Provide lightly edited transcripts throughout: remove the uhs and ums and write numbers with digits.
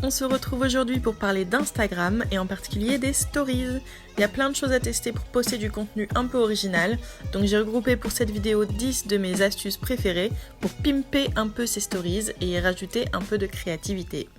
On se retrouve aujourd'hui pour parler d'Instagram et en particulier des stories. Il y a plein de choses à tester pour poster du contenu un peu original, donc j'ai regroupé pour cette vidéo 10 de mes astuces préférées pour pimper un peu ces stories et y rajouter un peu de créativité.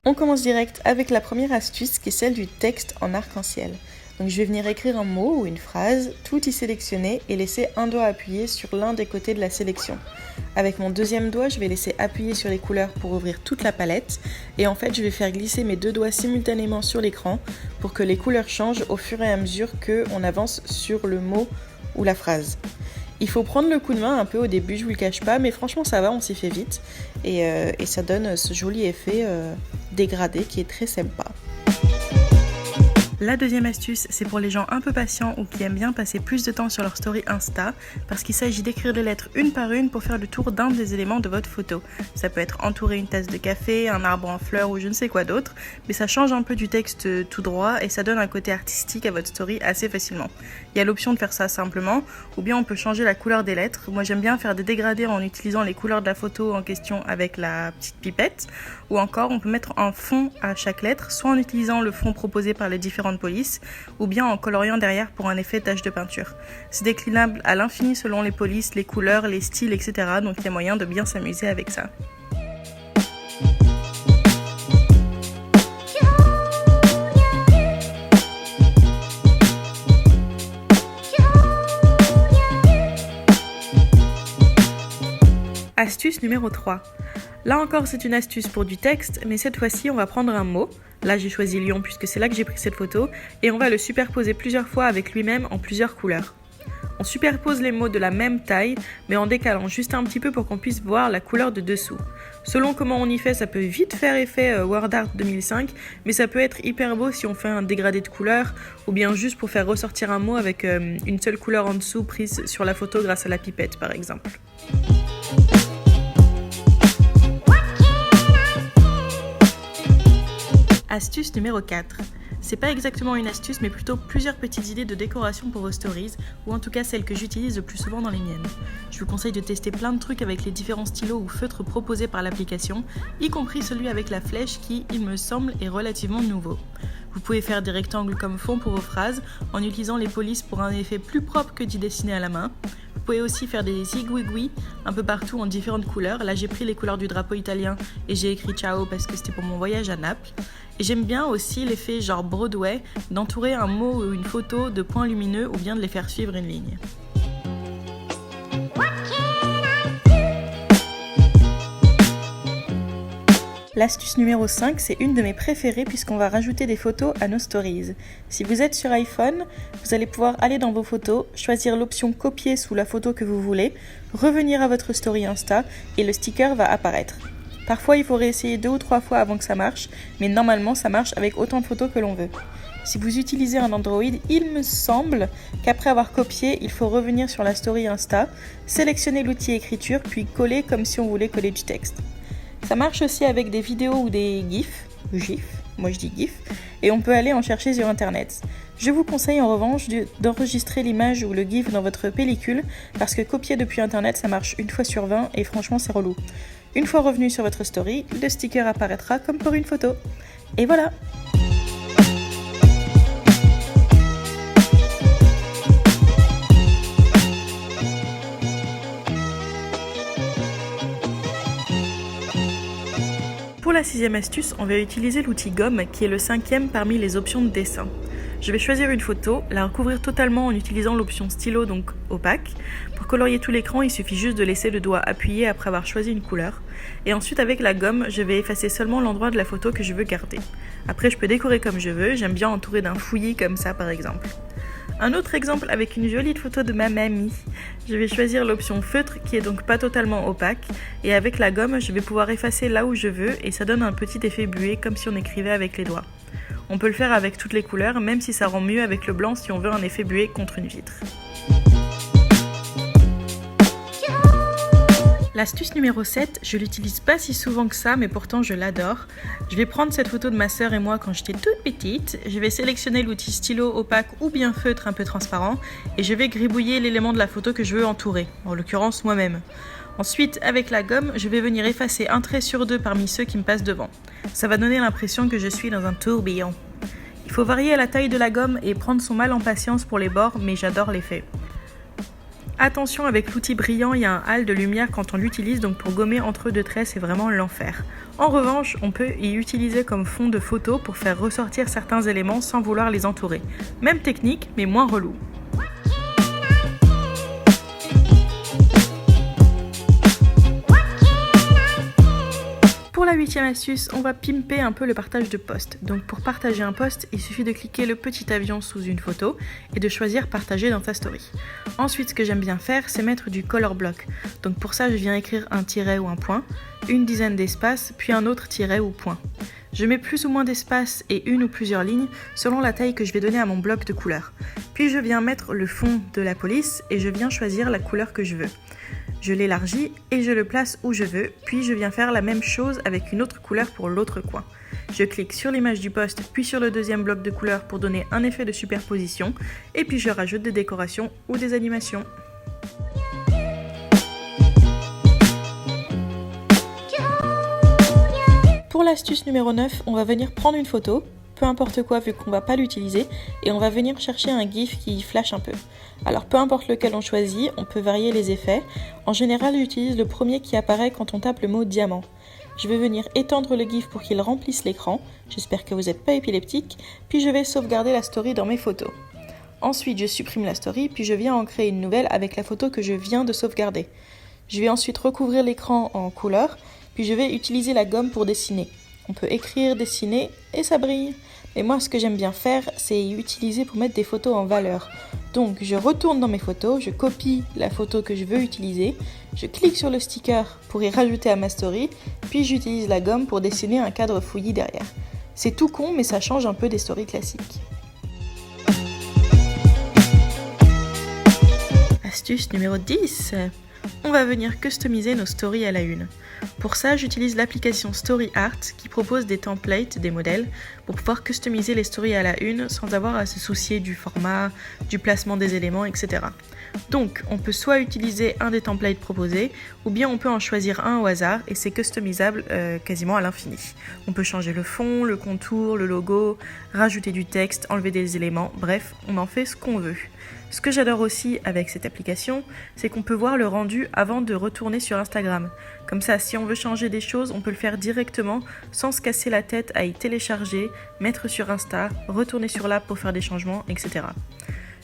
On commence direct avec la première astuce qui est celle du texte en arc-en-ciel. Donc je vais venir écrire un mot ou une phrase, tout y sélectionner et laisser un doigt appuyé sur l'un des côtés de la sélection. Avec mon deuxième doigt, je vais laisser appuyer sur les couleurs pour ouvrir toute la palette et en fait je vais faire glisser mes deux doigts simultanément sur l'écran pour que les couleurs changent au fur et à mesure qu'on avance sur le mot ou la phrase. Il faut prendre le coup de main un peu au début, je vous le cache pas, mais franchement ça va, on s'y fait vite et ça donne ce joli effet dégradé qui est très sympa. La deuxième astuce, c'est pour les gens un peu patients ou qui aiment bien passer plus de temps sur leur story Insta, parce qu'il s'agit d'écrire des lettres une par une pour faire le tour d'un des éléments de votre photo. Ça peut être entourer une tasse de café, un arbre en fleurs ou je ne sais quoi d'autre, mais ça change un peu du texte tout droit et ça donne un côté artistique à votre story assez facilement. Il y a l'option de faire ça simplement, ou bien on peut changer la couleur des lettres. Moi j'aime bien faire des dégradés en utilisant les couleurs de la photo en question avec la petite pipette, ou encore on peut mettre un fond à chaque lettre, soit en utilisant le fond proposé par les différentes polices, ou bien en coloriant derrière pour un effet tache de peinture. C'est déclinable à l'infini selon les polices, les couleurs, les styles, etc. Donc il y a moyen de bien s'amuser avec ça. Astuce numéro 3. Là encore c'est une astuce pour du texte, mais cette fois-ci on va prendre un mot. Là j'ai choisi lion puisque c'est là que j'ai pris cette photo, et on va le superposer plusieurs fois avec lui-même en plusieurs couleurs. On superpose les mots de la même taille, mais en décalant juste un petit peu pour qu'on puisse voir la couleur de dessous. Selon comment on y fait, ça peut vite faire effet Word Art 2005, mais ça peut être hyper beau si on fait un dégradé de couleurs, ou bien juste pour faire ressortir un mot avec une seule couleur en dessous prise sur la photo grâce à la pipette par exemple. Astuce numéro 4. C'est pas exactement une astuce, mais plutôt plusieurs petites idées de décoration pour vos stories, ou en tout cas celles que j'utilise le plus souvent dans les miennes. Je vous conseille de tester plein de trucs avec les différents stylos ou feutres proposés par l'application, y compris celui avec la flèche qui, il me semble, est relativement nouveau. Vous pouvez faire des rectangles comme fond pour vos phrases, en utilisant les polices pour un effet plus propre que d'y dessiner à la main. Vous pouvez aussi faire des zigouigouis un peu partout en différentes couleurs. Là j'ai pris les couleurs du drapeau italien et j'ai écrit ciao parce que c'était pour mon voyage à Naples. Et j'aime bien aussi l'effet genre Broadway d'entourer un mot ou une photo de points lumineux ou bien de les faire suivre une ligne. L'astuce numéro 5, c'est une de mes préférées puisqu'on va rajouter des photos à nos stories. Si vous êtes sur iPhone, vous allez pouvoir aller dans vos photos, choisir l'option copier sous la photo que vous voulez, revenir à votre story Insta et le sticker va apparaître. Parfois il faut réessayer 2 ou 3 fois avant que ça marche, mais normalement ça marche avec autant de photos que l'on veut. Si vous utilisez un Android, il me semble qu'après avoir copié, il faut revenir sur la story Insta, sélectionner l'outil écriture, puis coller comme si on voulait coller du texte. Ça marche aussi avec des vidéos ou des GIFs, moi je dis GIF, et on peut aller en chercher sur internet. Je vous conseille en revanche d'enregistrer l'image ou le GIF dans votre pellicule parce que copier depuis internet ça marche une fois sur 20 et franchement c'est relou. Une fois revenu sur votre story, le sticker apparaîtra comme pour une photo. Et voilà! Pour la 6e astuce, on va utiliser l'outil gomme qui est le 5e parmi les options de dessin. Je vais choisir une photo, la recouvrir totalement en utilisant l'option stylo, donc opaque. Pour colorier tout l'écran, il suffit juste de laisser le doigt appuyé après avoir choisi une couleur. Et ensuite avec la gomme, je vais effacer seulement l'endroit de la photo que je veux garder. Après je peux décorer comme je veux, j'aime bien entourer d'un fouillis comme ça par exemple. Un autre exemple avec une jolie photo de ma mamie. Je vais choisir l'option feutre qui est donc pas totalement opaque et avec la gomme je vais pouvoir effacer là où je veux et ça donne un petit effet buée comme si on écrivait avec les doigts. On peut le faire avec toutes les couleurs même si ça rend mieux avec le blanc si on veut un effet buée contre une vitre. L'astuce numéro 7, je l'utilise pas si souvent que ça, mais pourtant je l'adore. Je vais prendre cette photo de ma sœur et moi quand j'étais toute petite, je vais sélectionner l'outil stylo opaque ou bien feutre un peu transparent et je vais gribouiller l'élément de la photo que je veux entourer, en l'occurrence moi-même. Ensuite, avec la gomme, je vais venir effacer un trait sur deux parmi ceux qui me passent devant. Ça va donner l'impression que je suis dans un tourbillon. Il faut varier la taille de la gomme et prendre son mal en patience pour les bords, mais j'adore l'effet. Attention, avec l'outil brillant, il y a un halo de lumière quand on l'utilise, donc pour gommer entre deux traits, c'est vraiment l'enfer. En revanche, on peut y utiliser comme fond de photo pour faire ressortir certains éléments sans vouloir les entourer. Même technique, mais moins relou. Pour la 8e astuce, on va pimper un peu le partage de posts. Donc pour partager un post, il suffit de cliquer le petit avion sous une photo et de choisir partager dans ta story. Ensuite, ce que j'aime bien faire, c'est mettre du color block. Donc pour ça, je viens écrire un tiret ou un point, une dizaine d'espaces, puis un autre tiret ou point. Je mets plus ou moins d'espace et une ou plusieurs lignes selon la taille que je vais donner à mon bloc de couleurs. Puis je viens mettre le fond de la police et je viens choisir la couleur que je veux. Je l'élargis et je le place où je veux, puis je viens faire la même chose avec une autre couleur pour l'autre coin. Je clique sur l'image du post, puis sur le deuxième bloc de couleurs pour donner un effet de superposition, et puis je rajoute des décorations ou des animations. Pour l'astuce numéro 9, on va venir prendre une photo, peu importe quoi vu qu'on va pas l'utiliser, et on va venir chercher un GIF qui flash un peu. Alors peu importe lequel on choisit, on peut varier les effets. En général, j'utilise le premier qui apparaît quand on tape le mot diamant. Je vais venir étendre le GIF pour qu'il remplisse l'écran, j'espère que vous n'êtes pas épileptique, puis je vais sauvegarder la story dans mes photos. Ensuite, je supprime la story, puis je viens en créer une nouvelle avec la photo que je viens de sauvegarder. Je vais ensuite recouvrir l'écran en couleur, puis je vais utiliser la gomme pour dessiner. On peut écrire, dessiner et ça brille. Mais moi, ce que j'aime bien faire, c'est utiliser pour mettre des photos en valeur. Donc, je retourne dans mes photos, je copie la photo que je veux utiliser, je clique sur le sticker pour y rajouter à ma story, puis j'utilise la gomme pour dessiner un cadre fouillis derrière. C'est tout con, mais ça change un peu des stories classiques. Astuce numéro 10. On va venir customiser nos stories à la une. Pour ça, j'utilise l'application StoryArt qui propose des templates, des modèles, pour pouvoir customiser les stories à la une sans avoir à se soucier du format, du placement des éléments, etc. Donc, on peut soit utiliser un des templates proposés, ou bien on peut en choisir un au hasard et c'est customisable quasiment à l'infini. On peut changer le fond, le contour, le logo, rajouter du texte, enlever des éléments, bref, on en fait ce qu'on veut. Ce que j'adore aussi avec cette application, c'est qu'on peut voir le rendu avant de retourner sur Instagram. Comme ça, si on veut changer des choses, on peut le faire directement sans se casser la tête à y télécharger, mettre sur Insta, retourner sur l'app pour faire des changements, etc.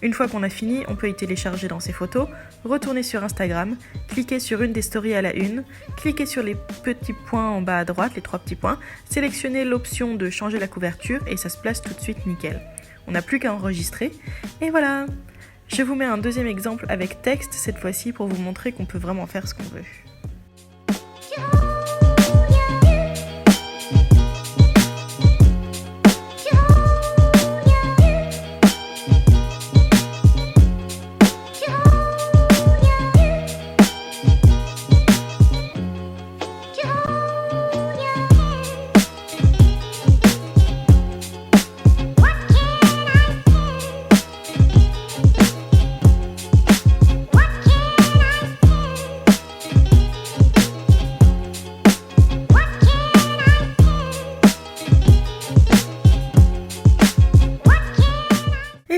Une fois qu'on a fini, on peut y télécharger dans ses photos, retourner sur Instagram, cliquer sur une des stories à la une, cliquer sur les petits points en bas à droite, les 3 petits points, sélectionner l'option de changer la couverture et ça se place tout de suite nickel. On n'a plus qu'à enregistrer et voilà! Je vous mets un deuxième exemple avec texte cette fois-ci pour vous montrer qu'on peut vraiment faire ce qu'on veut.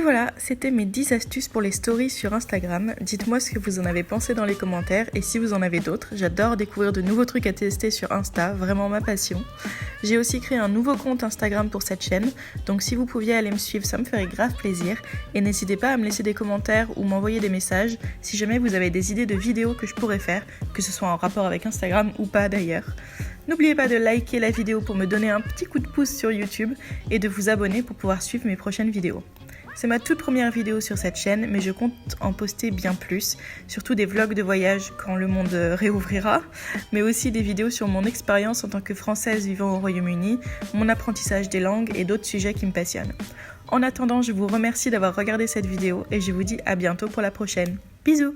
Voilà, c'était mes 10 astuces pour les stories sur Instagram. Dites-moi ce que vous en avez pensé dans les commentaires et si vous en avez d'autres. J'adore découvrir de nouveaux trucs à tester sur Insta, vraiment ma passion. J'ai aussi créé un nouveau compte Instagram pour cette chaîne, donc si vous pouviez aller me suivre, ça me ferait grave plaisir. Et n'hésitez pas à me laisser des commentaires ou m'envoyer des messages si jamais vous avez des idées de vidéos que je pourrais faire, que ce soit en rapport avec Instagram ou pas d'ailleurs. N'oubliez pas de liker la vidéo pour me donner un petit coup de pouce sur YouTube et de vous abonner pour pouvoir suivre mes prochaines vidéos. C'est ma toute première vidéo sur cette chaîne, mais je compte en poster bien plus, surtout des vlogs de voyage quand le monde réouvrira, mais aussi des vidéos sur mon expérience en tant que Française vivant au Royaume-Uni, mon apprentissage des langues et d'autres sujets qui me passionnent. En attendant, je vous remercie d'avoir regardé cette vidéo et je vous dis à bientôt pour la prochaine. Bisous!